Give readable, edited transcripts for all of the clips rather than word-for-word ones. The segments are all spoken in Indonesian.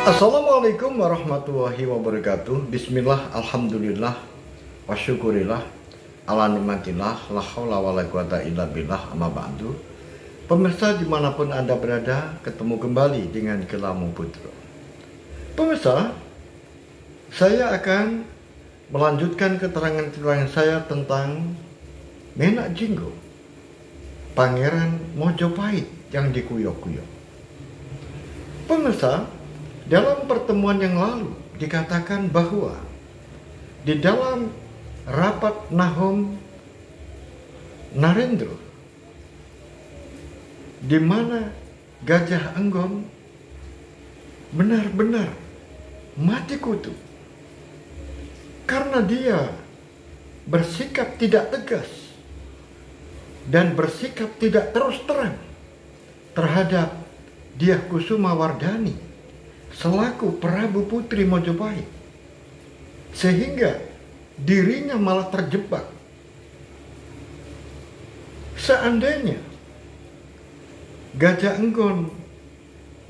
Assalamualaikum warahmatullahi wabarakatuh. Bismillah, alhamdulillah, wa syukurillah, ala nikmatillah, la haula wa la quwata illa billah, amma ba'du. Pemirsa dimanapun Anda berada, ketemu kembali dengan Kelamu Putra. Pemirsa, saya akan melanjutkan keterangan-keterangan saya tentang Menak Jinggo, Pangeran Mojopahit yang dikuyok-kuyok. Pemirsa, dalam pertemuan yang lalu dikatakan bahwa di dalam rapat Nahom Narendra, di mana Gajah Enggon benar-benar mati kutu karena dia bersikap tidak tegas dan bersikap tidak terus terang terhadap Dyah Kusumawardhani selaku Prabu Putri Mojopahit, sehingga dirinya malah terjebak. Seandainya Gajah Enggon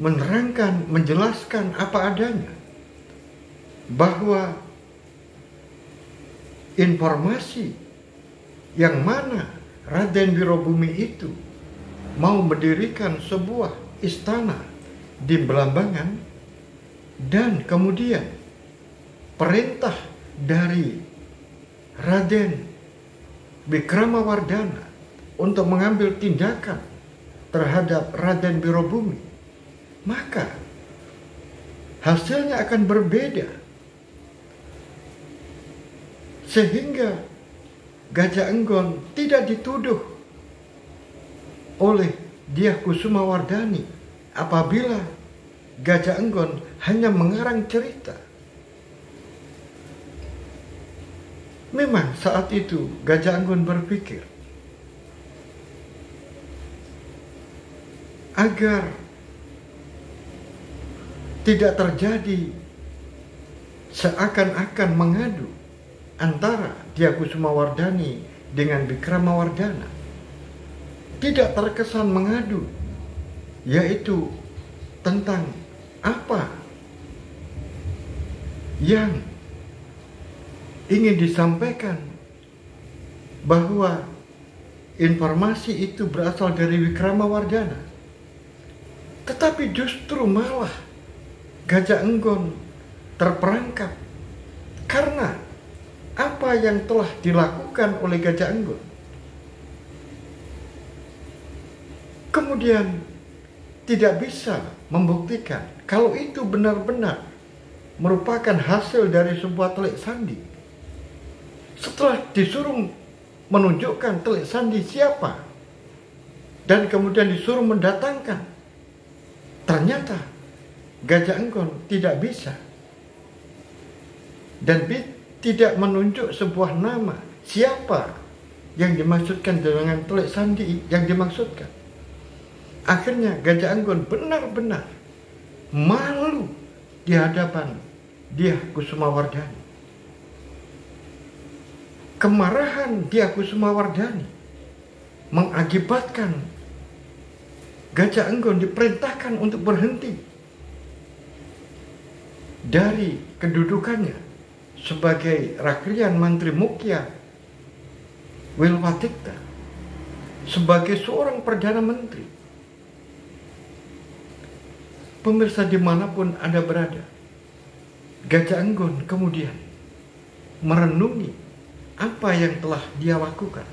menerangkan, menjelaskan apa adanya bahwa informasi yang mana Raden Wirobumi itu mau mendirikan sebuah istana di Belambangan, dan kemudian perintah dari Raden Wikramawardhana untuk mengambil tindakan terhadap Raden Wirobumi, maka hasilnya akan berbeda. Sehingga Gajah Enggon tidak dituduh oleh Dyah Kusumawardhani apabila Gajah Enggon hanya mengarang cerita. Memang saat itu Gajah Enggon berpikir agar tidak terjadi seakan-akan mengadu antara Dyah Kusumawardhani dengan Wikramawardhana. Tidak terkesan mengadu, yaitu tentang apa yang ingin disampaikan, bahwa informasi itu berasal dari Wikramawardhana. Tetapi justru malah Gajah Enggon terperangkap karena apa yang telah dilakukan oleh Gajah Enggon. Kemudian tidak bisa membuktikan kalau itu benar-benar merupakan hasil dari sebuah telik sandi. Setelah disuruh menunjukkan telik sandi siapa, dan kemudian disuruh mendatangkan, ternyata Gajah Enggon tidak bisa dan tidak menunjuk sebuah nama siapa yang dimaksudkan dengan telik sandi yang dimaksudkan. Akhirnya Gajah Enggon benar-benar malu di hadapan Dyah Kusumawardhani. Kemarahan Dyah Kusumawardhani mengakibatkan Gajah Enggon diperintahkan untuk berhenti dari kedudukannya sebagai Rakrian Mantri Mukya Wilwatikta, sebagai seorang Perdana Menteri. Pemirsa dimanapun Anda berada, Gajah Enggon kemudian merenungi apa yang telah dia lakukan.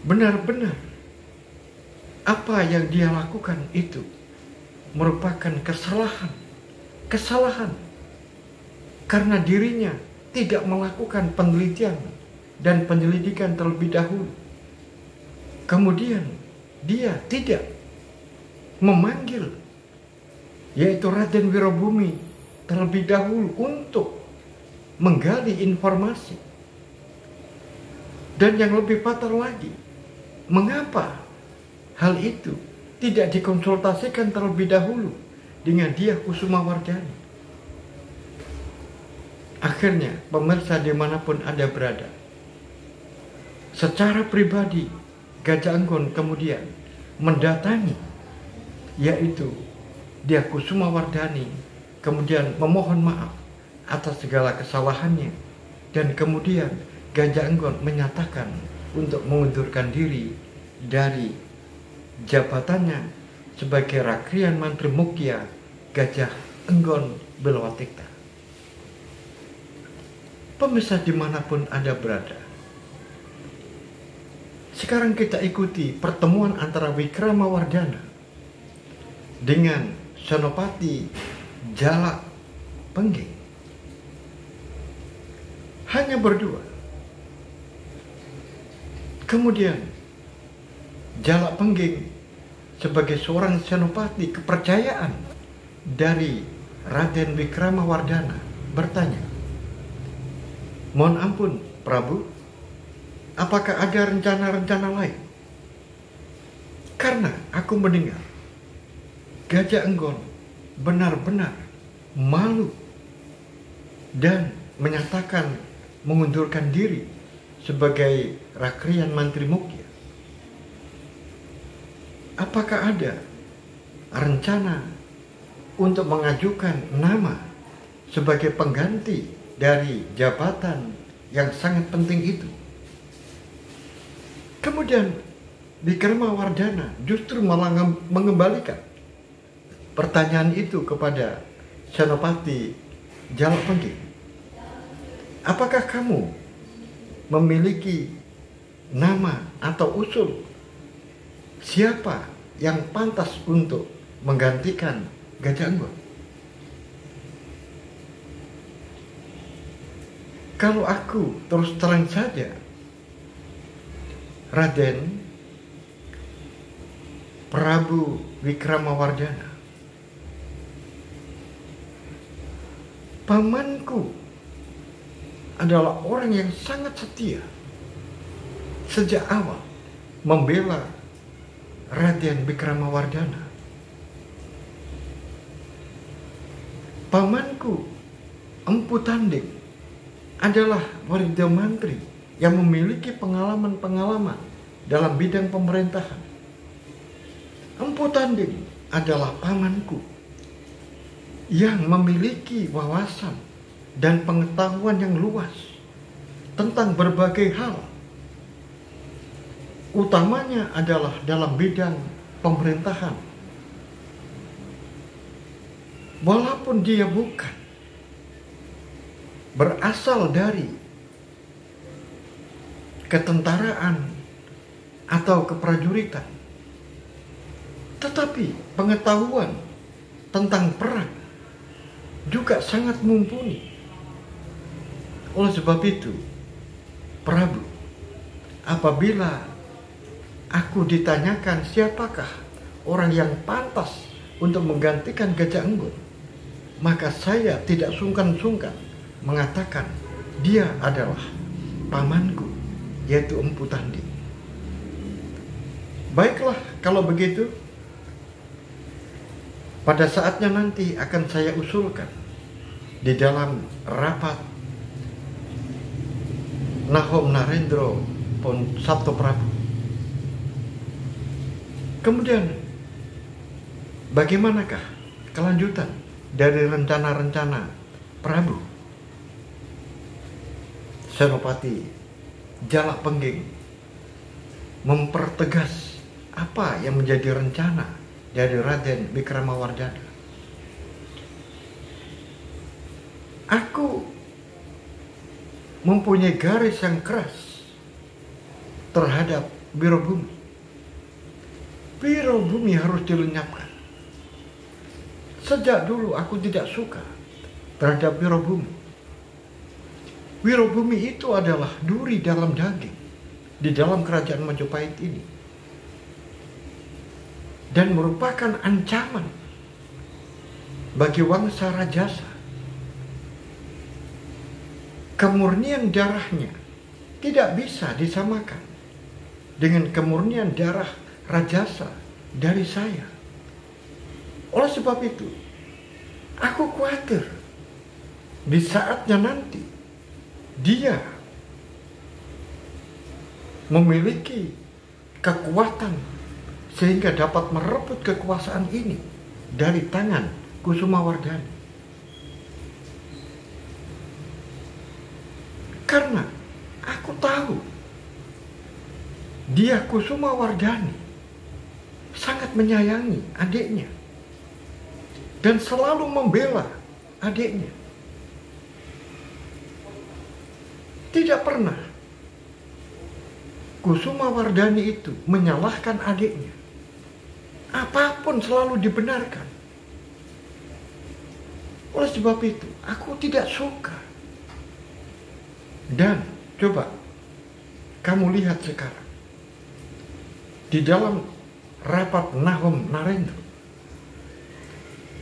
Benar-benar apa yang dia lakukan itu merupakan kesalahan karena dirinya tidak melakukan penelitian dan penyelidikan terlebih dahulu. Kemudian dia tidak memanggil, yaitu Raden Wirobumi terlebih dahulu untuk menggali informasi. Dan yang lebih fatal lagi, mengapa hal itu tidak dikonsultasikan terlebih dahulu dengan Dyah Kusumawardhani? Akhirnya, pemirsa dimanapun Anda berada, secara pribadi Gajah Enggon kemudian mendatangi, yaitu dia Kusumawardhani kemudian memohon maaf atas segala kesalahannya, dan kemudian Gajah Enggon menyatakan untuk mengundurkan diri dari jabatannya sebagai Rakrian Mantri Mukya Gajah Enggon Beelwatikta. Pemirsa dimanapun Anda berada, sekarang kita ikuti pertemuan antara Wikramawardhana dengan Senopati Jalak Pengging. Hanya berdua. Kemudian Jalak Pengging sebagai seorang senopati kepercayaan dari Raden Wikramawardhana bertanya, "Mohon ampun, Prabu, apakah ada rencana-rencana lain? Karena aku mendengar Gajah Enggon benar-benar malu dan menyatakan mengundurkan diri sebagai Rakrian Mantri Mukya. Apakah ada rencana untuk mengajukan nama sebagai pengganti dari jabatan yang sangat penting itu?" Kemudian Wikramawardhana justru malah mengembalikan pertanyaan itu kepada Senopati Jalak Pengging. "Apakah kamu memiliki nama atau usul siapa yang pantas untuk menggantikan Gajah Enggon?" Kalau aku terus terang saja, Raden Prabu Wikramawardhana, pamanku adalah orang yang sangat setia sejak awal membela Raden Wikramawardhana. Pamanku Empu Tanding adalah Waridya Mantri yang memiliki pengalaman-pengalaman dalam bidang pemerintahan. Empu Tanding adalah pamanku yang memiliki wawasan dan pengetahuan yang luas tentang berbagai hal, utamanya adalah dalam bidang pemerintahan. Walaupun dia bukan berasal dari ketentaraan atau keprajuritan, tetapi pengetahuan tentang perang juga sangat mumpuni. Oleh sebab itu, Prabu, apabila aku ditanyakan siapakah orang yang pantas untuk menggantikan Gajah Enggon, maka saya tidak sungkan-sungkan mengatakan dia adalah pamanku, yaitu Empu Tanding. Baiklah, kalau begitu, pada saatnya nanti akan saya usulkan di dalam rapat Nahom Narendra Pon Sabto Prabu. Kemudian, bagaimanakah kelanjutan dari rencana-rencana Prabu? Senopati Jalak Pengging mempertegas apa yang menjadi rencana dari Raden Wikramawardhana. "Aku mempunyai garis yang keras terhadap Wirobumi. Wirobumi harus dilenyapkan. Sejak dulu aku tidak suka terhadap Wirobumi. Wirobumi itu adalah duri dalam daging di dalam kerajaan Majapahit ini, dan merupakan ancaman bagi Wangsa Rajasa. Kemurnian darahnya tidak bisa disamakan dengan kemurnian darah Rajasa dari saya. Oleh sebab itu, aku khawatir di saatnya nanti dia memiliki kekuatan sehingga dapat merebut kekuasaan ini dari tangan Kusumawardhani. Karena aku tahu dia Kusumawardhani sangat menyayangi adiknya dan selalu membela adiknya. Tidak pernah Kusumawardhani itu menyalahkan adiknya. Apapun selalu dibenarkan. Oleh sebab itu, aku tidak suka. Dan coba kamu lihat sekarang. Di dalam rapat Nahom Narendra,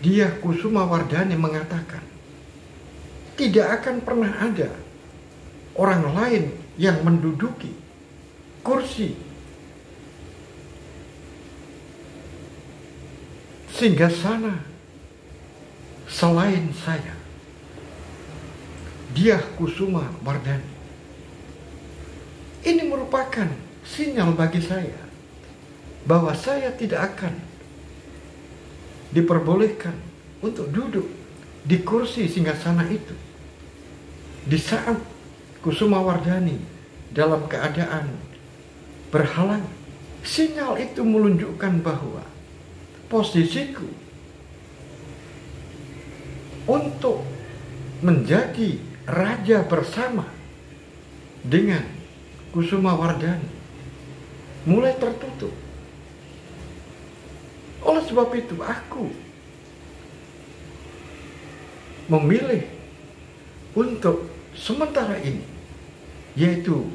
dia Kusumawardhani mengatakan, tidak akan pernah ada orang lain yang menduduki kursi singgasana selain saya. Dia Kusumawardhani. Ini merupakan sinyal bagi saya bahwa saya tidak akan diperbolehkan untuk duduk di kursi singgasana itu di saat Kusumawardhani dalam keadaan berhalangan. Sinyal itu menunjukkan bahwa posisiku untuk menjadi raja bersama dengan Kusumawardhani mulai tertutup. Oleh sebab itu aku memilih untuk sementara ini, yaitu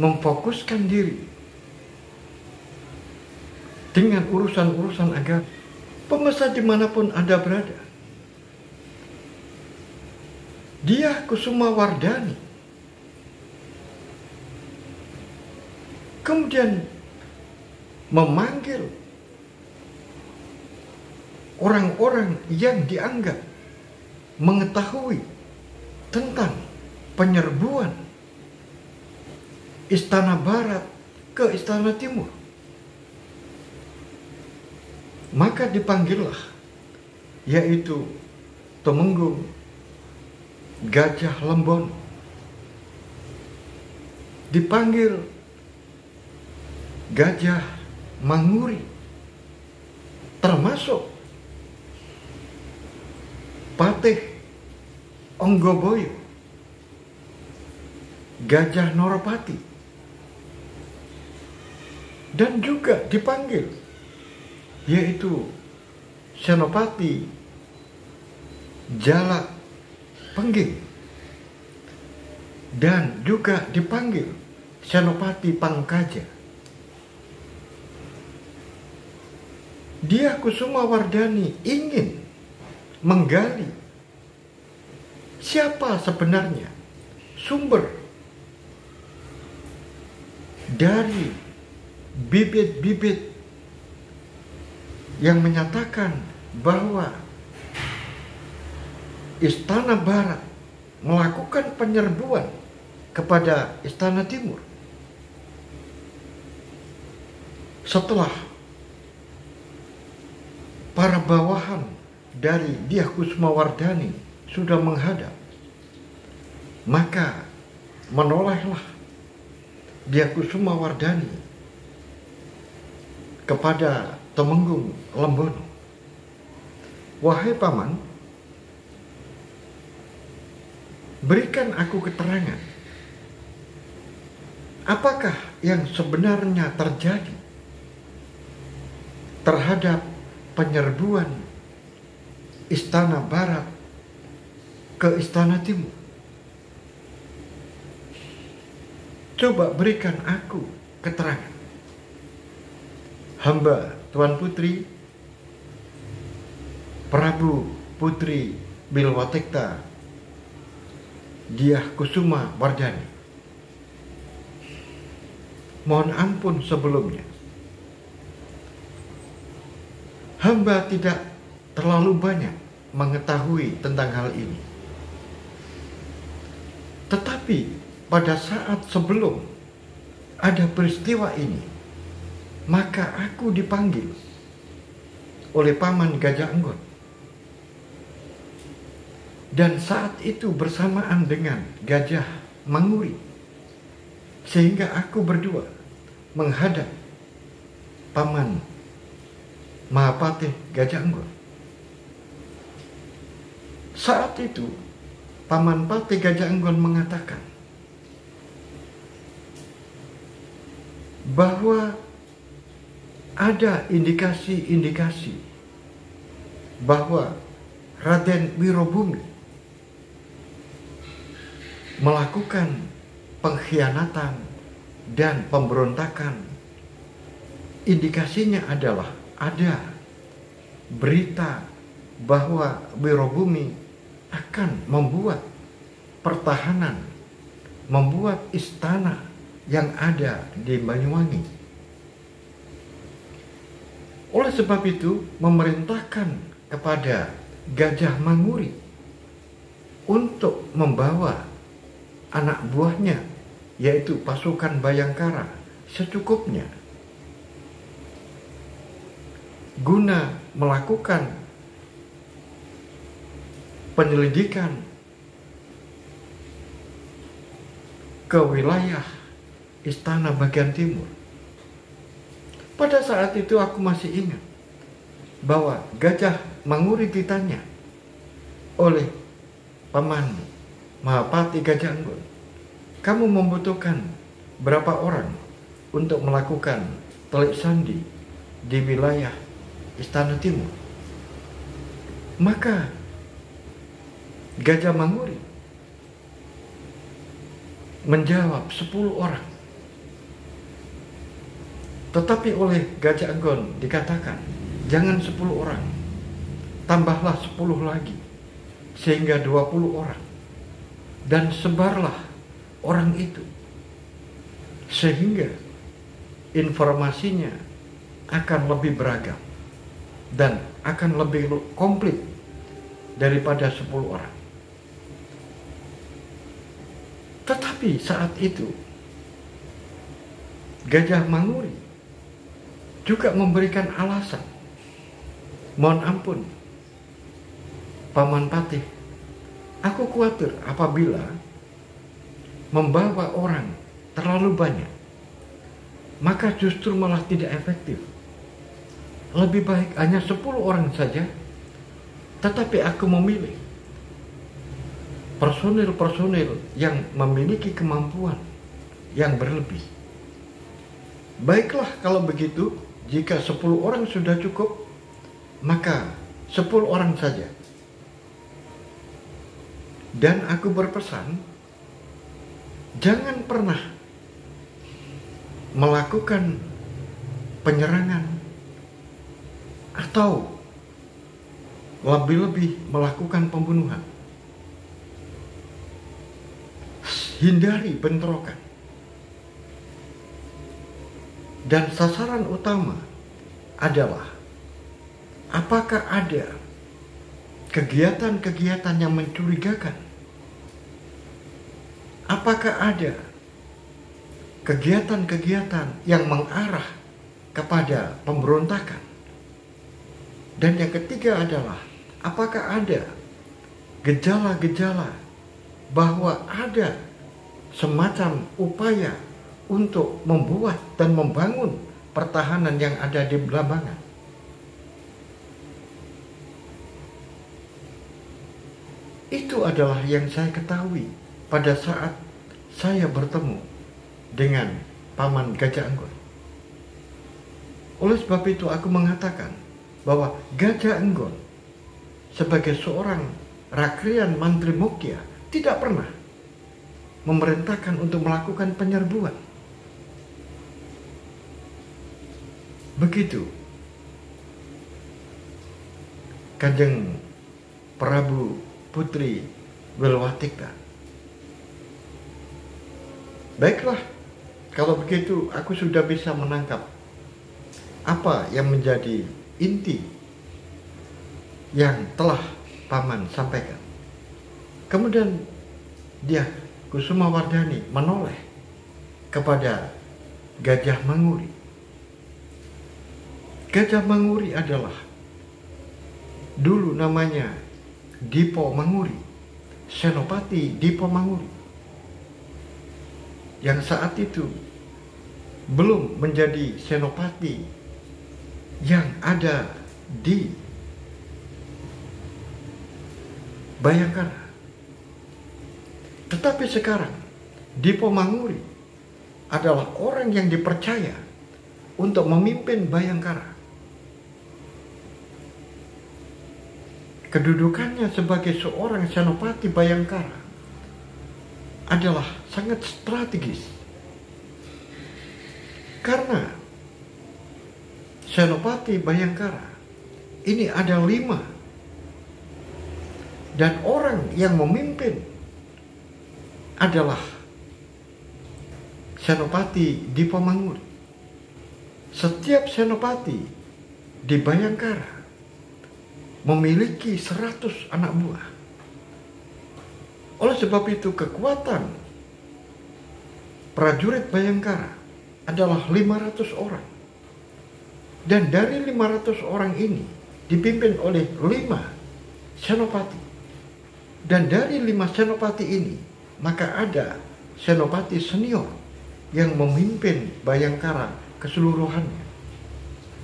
memfokuskan diri dengan urusan-urusan agama. Pemirsa dimanapun Anda berada, dia Kusumawardhani kemudian memanggil orang-orang yang dianggap mengetahui tentang penyerbuan Istana Barat ke Istana Timur. Maka dipanggillah, yaitu Tumenggung Gajah Lembon, dipanggil Gajah Manguri, termasuk Patih Onggoboyo, Gajah Noropati, dan juga dipanggil yaitu Senopati Jalak Pengging, dan juga dipanggil Senopati Pangkaja. Dia Kusumawardhani ingin menggali siapa sebenarnya sumber dari bibit-bibit yang menyatakan bahwa Istana Barat melakukan penyerbuan kepada Istana Timur. Setelah para bawahan dari dia Kusumawardhani sudah menghadap, maka menolehlah dia Kusumawardhani kepada Tumenggung Lembono. Wahai paman, berikan aku keterangan, apakah yang sebenarnya terjadi terhadap penyerbuan Istana Barat ke Istana Timur? Coba berikan aku keterangan. Hamba Tuan Putri Prabu Putri Bilwatekta Dyah Kusumawardhani, mohon ampun sebelumnya. Hamba tidak terlalu banyak mengetahui tentang hal ini. Tetapi pada saat sebelum ada peristiwa ini, maka aku dipanggil oleh paman Gajah Enggon. Dan saat itu bersamaan dengan Gajah Manguri, sehingga aku berdua menghadap paman Mahapatih Gajah Enggon. Saat itu paman Patih Gajah Enggon mengatakan bahwa ada indikasi-indikasi bahwa Raden Wirobumi melakukan pengkhianatan dan pemberontakan. Indikasinya adalah ada berita bahwa Wirobumi akan membuat pertahanan, membuat istana yang ada di Banyuwangi. Oleh sebab itu, memerintahkan kepada Gajah Manguri untuk membawa anak buahnya, yaitu pasukan Bayangkara, secukupnya guna melakukan penyelidikan ke wilayah istana bagian timur. Pada saat itu aku masih ingat bahwa Gajah Manguri ditanya oleh paman Mahapatih Gajah Enggon, kamu membutuhkan berapa orang untuk melakukan telik sandi di wilayah istana timur? Maka Gajah Manguri menjawab 10 orang. Tetapi oleh Gajah Enggon dikatakan, jangan 10 orang, tambahlah 10 lagi, sehingga 20 orang. Dan sebarlah orang itu, sehingga informasinya akan lebih beragam dan akan lebih komplit daripada 10 orang. Tetapi saat itu Gajah Manguri juga memberikan alasan, mohon ampun Paman Patih, aku khawatir apabila membawa orang terlalu banyak, maka justru malah tidak efektif. Lebih baik hanya 10 orang saja, tetapi aku memilih personil-personil yang memiliki kemampuan yang berlebih. Baiklah kalau begitu, jika 10 orang sudah cukup, maka 10 orang saja. Dan aku berpesan, jangan pernah melakukan penyerangan atau lebih-lebih melakukan pembunuhan. Hindari bentrokan. Dan sasaran utama adalah apakah ada kegiatan-kegiatan yang mencurigakan? Apakah ada kegiatan-kegiatan yang mengarah kepada pemberontakan? Dan yang ketiga adalah apakah ada gejala-gejala bahwa ada semacam upaya untuk membuat dan membangun pertahanan yang ada di Belambangan? Itu adalah yang saya ketahui pada saat saya bertemu dengan Paman Gajah Enggon. Oleh sebab itu aku mengatakan bahwa Gajah Enggon sebagai seorang Rakrian Mantri Mukya tidak pernah memerintahkan untuk melakukan penyerbuan. Begitu Kanjeng Prabu Putri Wilwatikta. Baiklah, kalau begitu aku sudah bisa menangkap apa yang menjadi inti yang telah Paman sampaikan. Kemudian dia Kusumawardhani menoleh kepada Gajah Manguri. Gajah Manguri adalah dulu namanya Dipo Manguri, Senopati Dipo Manguri, yang saat itu belum menjadi senopati yang ada di Bhayangkara. Tetapi sekarang Dipo Manguri adalah orang yang dipercaya untuk memimpin Bhayangkara. Kedudukannya sebagai seorang senopati Bhayangkara adalah sangat strategis, karena senopati Bhayangkara ini ada 5, dan orang yang memimpin adalah Senopati Dipo Manguri. Setiap senopati di Bhayangkara memiliki 100 anak buah. Oleh sebab itu kekuatan prajurit Bhayangkara adalah 500 orang. Dan dari 500 orang ini dipimpin oleh 5 senopati. Dan dari 5 senopati ini maka ada senopati senior yang memimpin Bhayangkara keseluruhannya.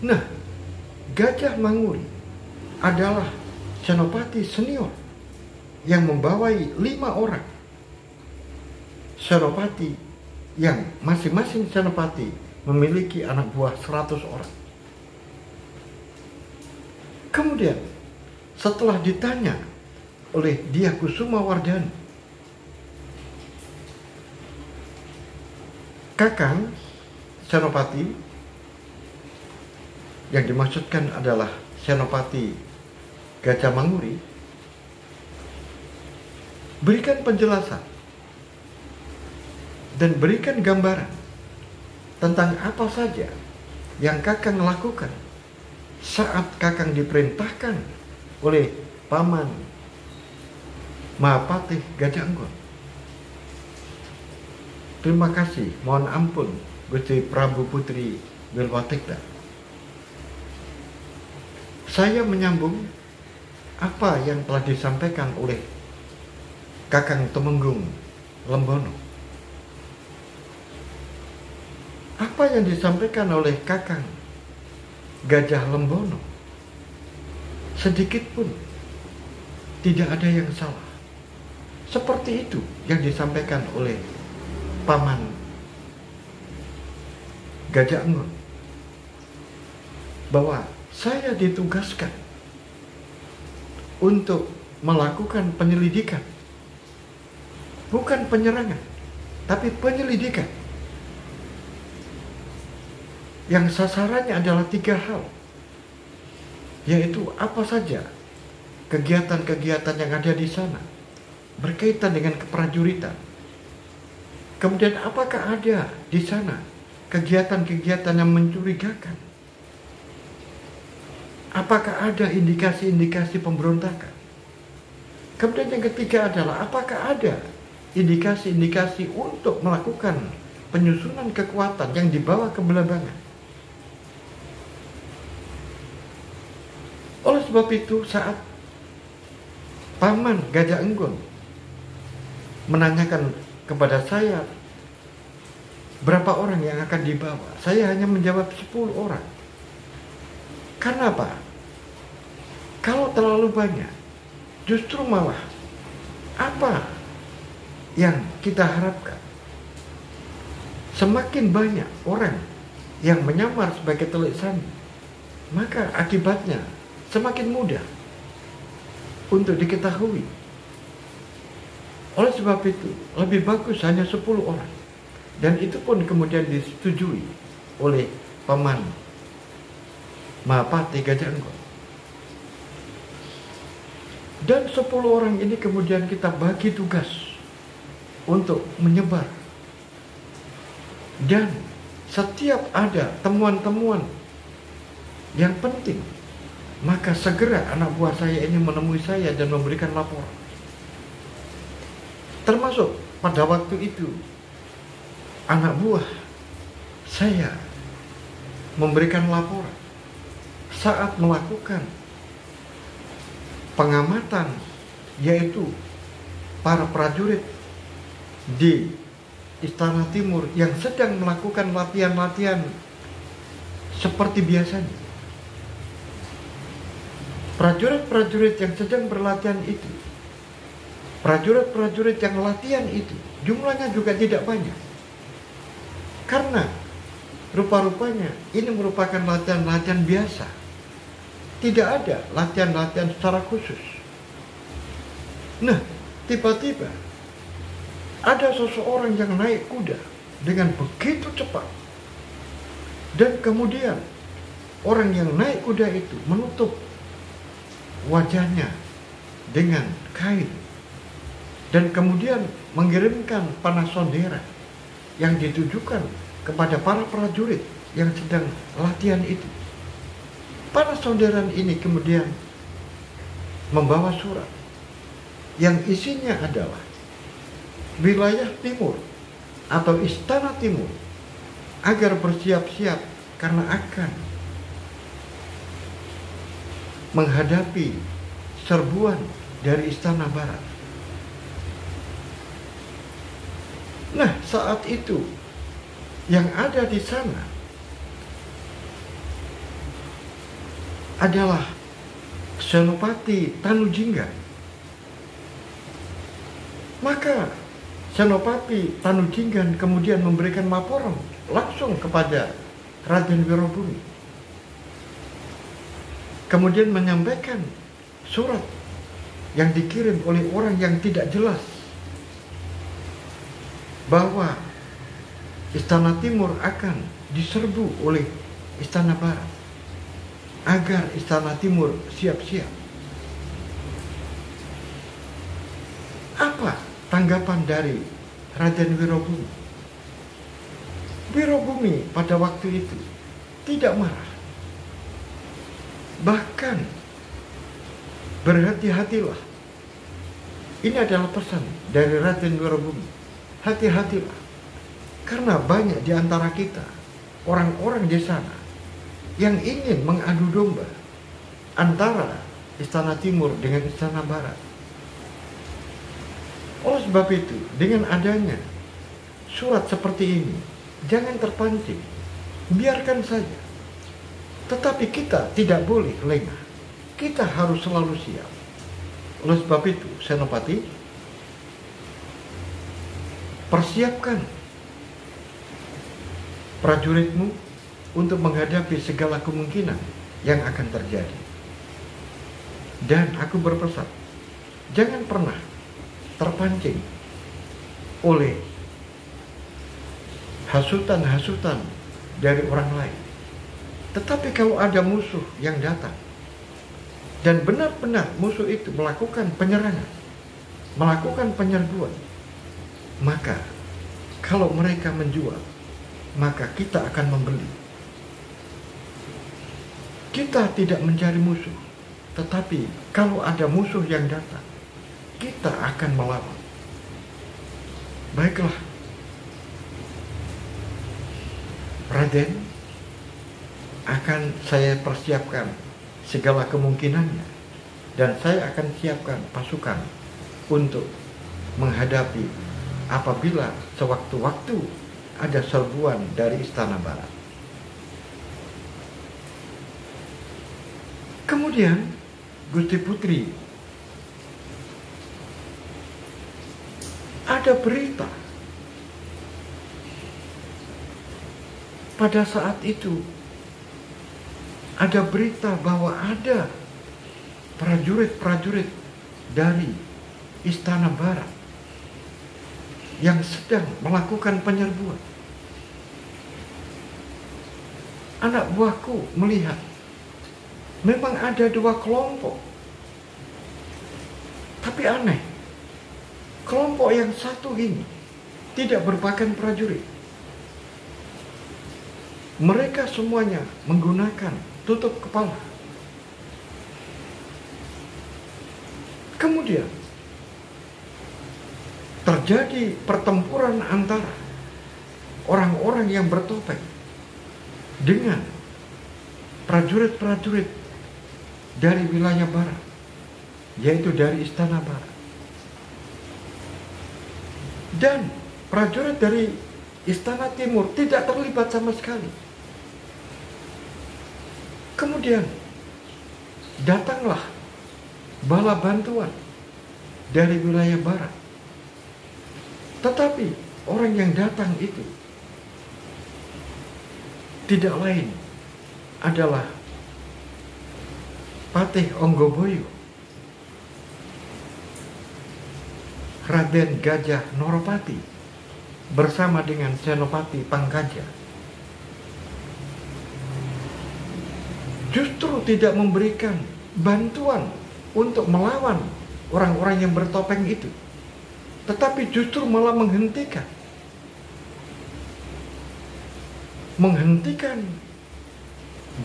Nah, Gajah Manguri adalah senopati senior yang membawai 5 orang senopati, yang masing-masing senopati memiliki anak buah 100 orang. Kemudian setelah ditanya oleh Dyah Kusumawardhani, Kakang senopati, yang dimaksudkan adalah Senopati Gajah Manguri, berikan penjelasan dan berikan gambaran tentang apa saja yang Kakang lakukan saat Kakang diperintahkan oleh Paman Mahapatih Gajah Enggon. Terima kasih, mohon ampun Gusti Prabu Putri Wilwatikta. Saya menyambung apa yang telah disampaikan oleh Kakang Tumenggung Lembono. Apa yang disampaikan oleh Kakang Gajah Lembono sedikit pun tidak ada yang salah. Seperti itu yang disampaikan oleh Paman Gajah Enggon, bahwa saya ditugaskan untuk melakukan penyelidikan, bukan penyerangan, tapi penyelidikan, yang sasarannya adalah 3 hal, yaitu apa saja kegiatan-kegiatan yang ada di sana berkaitan dengan keprajuritan. Kemudian apakah ada di sana kegiatan-kegiatan yang mencurigakan? Apakah ada indikasi-indikasi pemberontakan? Kemudian yang ketiga adalah apakah ada indikasi-indikasi untuk melakukan penyusunan kekuatan yang dibawa ke Belambangan? Oleh sebab itu, saat Paman Gajah Enggon menanyakan kepada saya berapa orang yang akan dibawa, saya hanya menjawab 10 orang. Karena apa? Kalau terlalu banyak, justru malah apa yang kita harapkan? Semakin banyak orang yang menyamar sebagai telik sandi, maka akibatnya semakin mudah untuk diketahui. Oleh sebab itu, lebih bagus hanya 10 orang. Dan itu pun kemudian disetujui oleh Paman Mahapatih Gajah Enggon. Dan 10 orang ini kemudian kita bagi tugas untuk menyebar. Dan setiap ada temuan-temuan yang penting, maka segera anak buah saya ini menemui saya dan memberikan laporan. Termasuk pada waktu itu anak buah saya memberikan laporan saat melakukan pengamatan, yaitu para prajurit di Istana Timur yang sedang melakukan latihan-latihan seperti biasanya. Prajurit-prajurit yang sedang berlatihan itu, prajurit-prajurit yang latihan itu, jumlahnya juga tidak banyak. Karena rupa-rupanya ini merupakan latihan-latihan biasa. Tidak ada latihan-latihan secara khusus. Nah, tiba-tiba ada seseorang yang naik kuda dengan begitu cepat. Dan kemudian orang yang naik kuda itu menutup wajahnya dengan kain. Dan kemudian mengirimkan panah sondera yang ditujukan kepada para prajurit yang sedang latihan itu. Panah sonderan ini kemudian membawa surat yang isinya adalah wilayah timur atau Istana Timur agar bersiap-siap karena akan menghadapi serbuan dari Istana Barat. Nah, saat itu yang ada di sana adalah Senopati Tanujinggan. Maka Senopati Tanujinggan kemudian memberikan laporan langsung kepada Raden Wirobumi. Kemudian menyampaikan surat yang dikirim oleh orang yang tidak jelas bahwa Istana Timur akan diserbu oleh Istana Barat agar Istana Timur siap-siap. Apa tanggapan dari Raden Wirobumi? Wirobumi pada waktu itu tidak marah. Bahkan berhati-hatilah. Ini adalah pesan dari Raden Wirobumi. Hati-hatilah. Karena banyak di antara kita orang-orang di sana yang ingin mengadu domba antara Istana Timur dengan Istana Barat. Oleh sebab itu, dengan adanya surat seperti ini, jangan terpancing, biarkan saja. Tetapi kita tidak boleh lengah, kita harus selalu siap. Oleh sebab itu, Senopati, persiapkan prajuritmu untuk menghadapi segala kemungkinan yang akan terjadi. Dan aku berpesan, jangan pernah terpancing oleh hasutan-hasutan dari orang lain. Tetapi kalau ada musuh yang datang dan benar-benar musuh itu melakukan penyerangan, melakukan penyerbuan, maka kalau mereka menjual, maka kita akan membeli. Kita tidak mencari musuh, tetapi kalau ada musuh yang datang, kita akan melawan. Baiklah, Raden, akan saya persiapkan segala kemungkinannya, dan saya akan siapkan pasukan untuk menghadapi apabila sewaktu-waktu ada serbuan dari Istana Barat. Kemudian Gusti Putri, ada berita pada saat itu, ada berita bahwa ada prajurit-prajurit dari Istana Barat yang sedang melakukan penyerbuan. Anak buahku melihat memang ada dua kelompok, tapi aneh, kelompok yang satu ini tidak merupakan prajurit. Mereka semuanya menggunakan tutup kepala. Kemudian terjadi pertempuran antara orang-orang yang bertopeng dengan prajurit-prajurit dari wilayah barat. yaitu dari Istana Barat. Dan prajurit dari Istana Timur tidak terlibat sama sekali. Kemudian datanglah bala bantuan dari wilayah barat. Tetapi orang yang datang itu tidak lain adalah Patih Onggoboyo, Raden Gajah Noropati bersama dengan Senopati Pangkaja. Justru tidak memberikan bantuan untuk melawan orang-orang yang bertopeng itu, tetapi justru malah menghentikan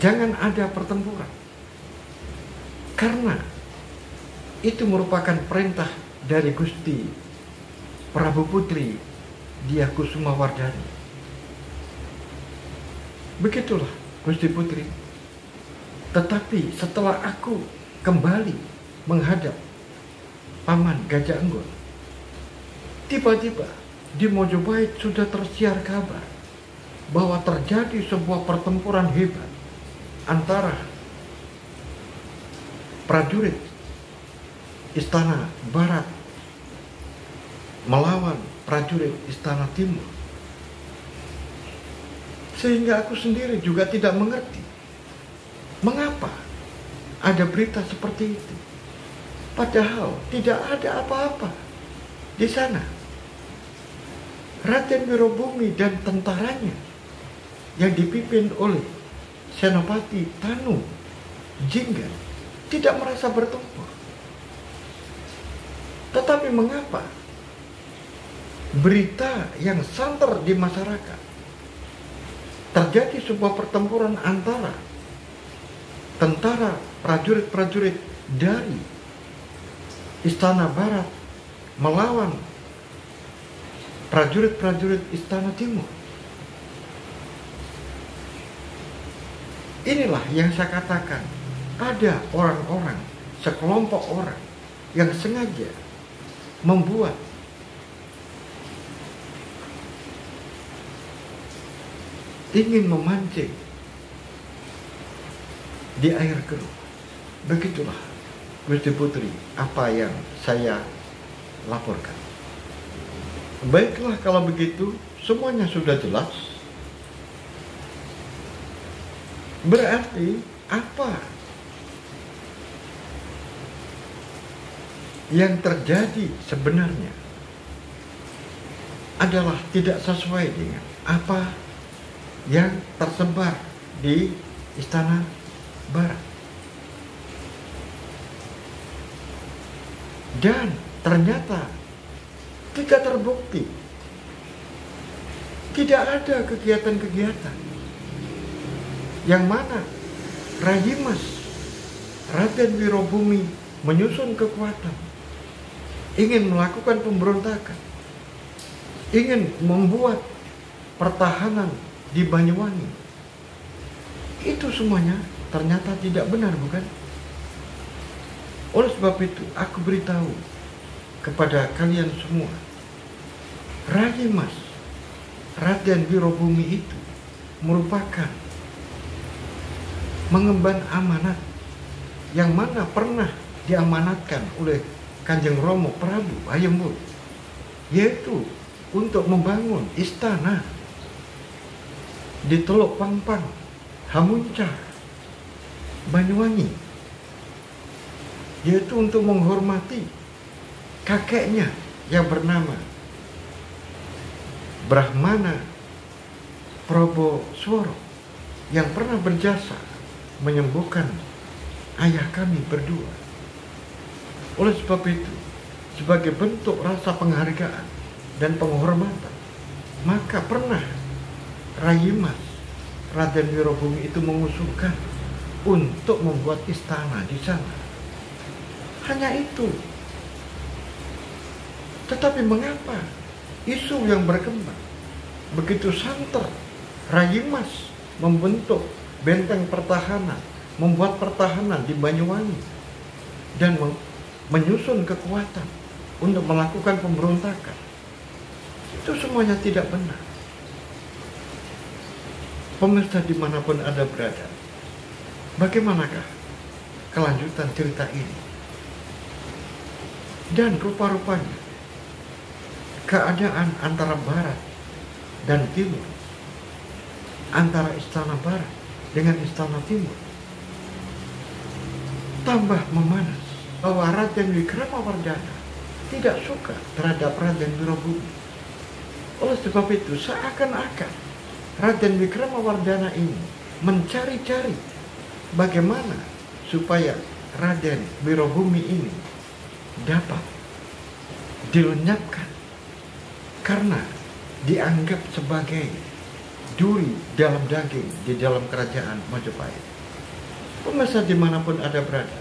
jangan ada pertempuran, karena itu merupakan perintah dari Gusti Prabu Putri Diakusumawardhani. Begitulah Gusti Putri. Tetapi setelah aku kembali menghadap Paman Gajah Enggon, tiba-tiba di Mojopahit sudah tersiar kabar bahwa terjadi sebuah pertempuran hebat antara prajurit Istana Barat melawan prajurit Istana Timur. Sehingga aku sendiri juga tidak mengerti mengapa ada berita seperti itu, padahal tidak ada apa-apa di sana. Raden Wirobumi dan tentaranya yang dipimpin oleh Senopati Tanu Jinggan tidak merasa bertempur. Tetapi mengapa berita yang santer di masyarakat terjadi sebuah pertempuran antara tentara prajurit-prajurit dari Istana Barat melawan prajurit-prajurit Istana Timur? Inilah yang saya katakan, ada orang-orang, sekelompok orang yang sengaja membuat ingin memancing di air keruh. Begitulah Gusti Putri apa yang saya laporkan. Baiklah, kalau begitu semuanya sudah jelas. Berarti apa yang terjadi sebenarnya adalah tidak sesuai dengan apa yang tersebar di Istana Barat. Dan ternyata tidak terbukti, tidak ada kegiatan-kegiatan yang mana Rayimas Raden Wirobumi menyusun kekuatan, ingin melakukan pemberontakan, ingin membuat pertahanan di Banyuwangi. Itu semuanya ternyata tidak benar, bukan? Oleh sebab itu aku beritahu kepada kalian semua, Rayimas Raden Wirobumi itu merupakan mengemban amanat yang mana pernah diamanatkan oleh Kanjeng Romo Prabu Hayam Wuruk, yaitu untuk membangun istana di Teluk Pangpang, Hamuncar, Banyuwangi, yaitu untuk menghormati kakeknya yang bernama Brahmana Probosworo yang pernah berjasa menyembuhkan ayah kami berdua. Oleh sebab itu, sebagai bentuk rasa penghargaan dan penghormatan, maka pernah Rayimas Raden Wirobumi itu mengusulkan untuk membuat istana di sana. Hanya itu. Tetapi mengapa isu yang berkembang begitu santer? Rayimas membentuk benteng pertahanan, membuat pertahanan di Banyuwangi, dan menyusun kekuatan untuk melakukan pemberontakan. Itu semuanya tidak benar. Pemirsa dimanapun Anda berada, bagaimanakah kelanjutan cerita ini? Dan rupa-rupanya keadaan antara barat dan timur, antara istana barat dengan istana timur, tambah memanas. Bahwa Raden Wikramawardhana tidak suka terhadap Raden Wirobumi. Oleh sebab itu, seakan-akan Raden Wikramawardhana ini mencari-cari bagaimana supaya Raden Wirobumi ini dapat dilenyapkan karena dianggap sebagai duri dalam daging di dalam kerajaan Majapahit. Pemirsa dimanapun Anda berada,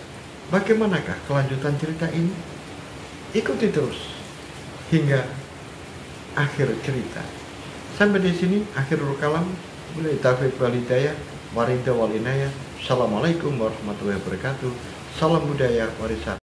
bagaimanakah kelanjutan cerita ini? Ikuti terus hingga akhir cerita. Sampai di sini akhirul kalam. Billahi taufiq wal hidayah. Waridha wal inayah. Assalamualaikum warahmatullahi wabarakatuh. Salam budaya warisan.